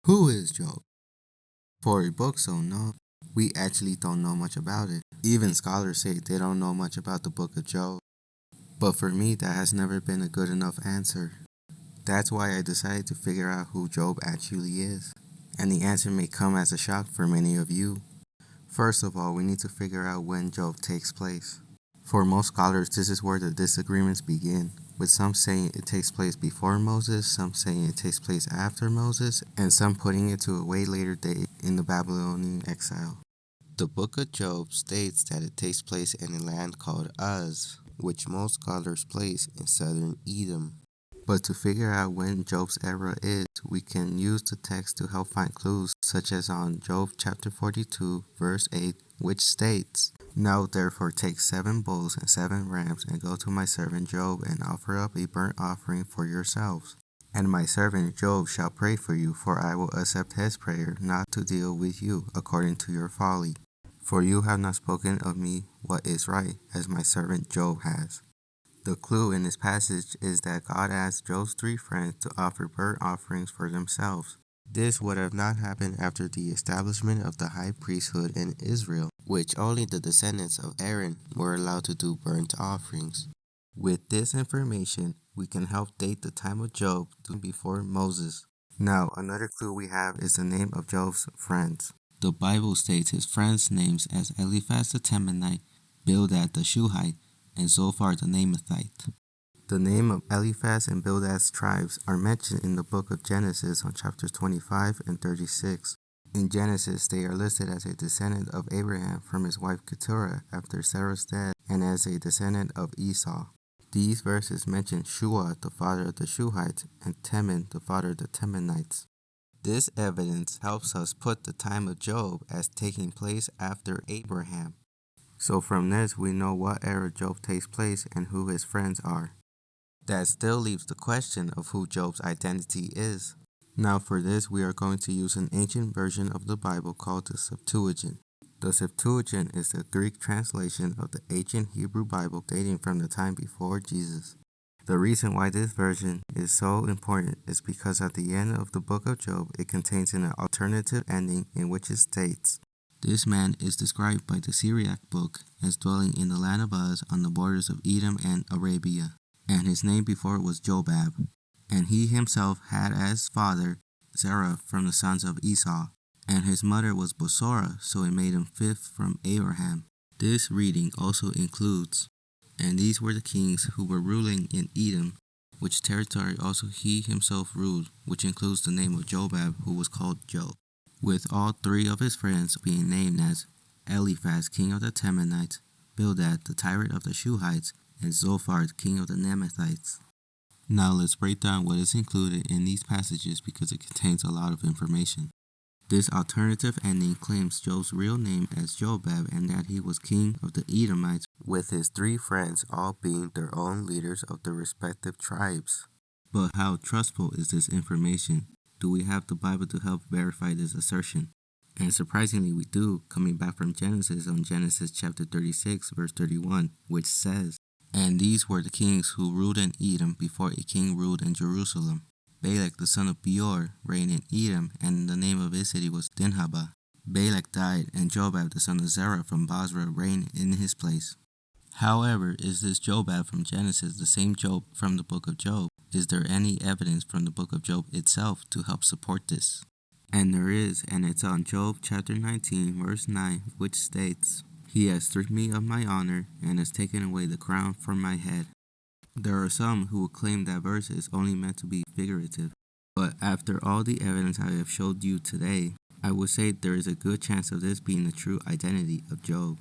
Who is Job? For a book so known, we actually don't know much about it. Even scholars say they don't know much about the book of Job. But for me, that has never been a good enough answer. That's why I decided to figure out who Job actually is. And the answer may come as a shock for many of you. First of all, we need to figure out when Job takes place. For most scholars, this is where the disagreements begin, with some saying it takes place before Moses, some saying it takes place after Moses, and some putting it to a way later date in the Babylonian exile. The book of Job states that it takes place in a land called Uz, which most scholars place in southern Edom. But to figure out when Job's era is, we can use the text to help find clues, such as on Job chapter 42, verse 8, which states, "Now therefore take 7 bulls and 7 rams, and go to my servant Job, and offer up a burnt offering for yourselves. And my servant Job shall pray for you, for I will accept his prayer, not to deal with you according to your folly. For you have not spoken of me what is right, as my servant Job has." The clue in this passage is that God asked Job's 3 friends to offer burnt offerings for themselves. This would have not happened after the establishment of the high priesthood in Israel, which only the descendants of Aaron were allowed to do burnt offerings. With this information, we can help date the time of Job to before Moses. Now, another clue we have is the name of Job's friends. The Bible states his friends' names as Eliphaz the Temanite, Bildad the Shuhite, and Zophar the Naamathite. The name of Eliphaz and Bildad's tribes are mentioned in the book of Genesis on chapters 25 and 36. In Genesis, they are listed as a descendant of Abraham from his wife Keturah after Sarah's death, and as a descendant of Esau. These verses mention Shua, the father of the Shuhites, and Teman, the father of the Temanites. This evidence helps us put the time of Job as taking place after Abraham. So from this, we know what era Job takes place and who his friends are. That still leaves the question of who Job's identity is. Now for this, we are going to use an ancient version of the Bible called the Septuagint. The Septuagint is the Greek translation of the ancient Hebrew Bible dating from the time before Jesus. The reason why this version is so important is because at the end of the book of Job, it contains an alternative ending in which it states, "This man is described by the Syriac book as dwelling in the land of Uz on the borders of Edom and Arabia, and his name before was Jobab. And he himself had as father Zerah from the sons of Esau, and his mother was Bosora, so it made him fifth from Abraham." This reading also includes, "And these were the kings who were ruling in Edom, which territory also he himself ruled," which includes the name of Jobab, who was called Job, with all 3 of his friends being named as Eliphaz, king of the Temanites, Bildad, the tyrant of the Shuhites, and Zophar, king of the Naamathite. Now let's break down what is included in these passages because it contains a lot of information. This alternative ending claims Job's real name as Jobab and that he was king of the Edomites, with his 3 friends all being their own leaders of their respective tribes. But how trustful is this information? Do we have the Bible to help verify this assertion? And surprisingly we do, coming back from Genesis on Genesis chapter 36 verse 31, which says, "And these were the kings who ruled in Edom before a king ruled in Jerusalem. Balak the son of Beor reigned in Edom, and the name of his city was Dinhabah. Balak died, and Jobab the son of Zerah from Basra reigned in his place." However, is this Jobab from Genesis the same Job from the book of Job? Is there any evidence from the book of Job itself to help support this? And there is, and it's on Job chapter 19 verse 9, which states, "He has stripped me of my honor, and has taken away the crown from my head." There are some who will claim that verse is only meant to be figurative, but after all the evidence I have showed you today, I would say there is a good chance of this being the true identity of Job.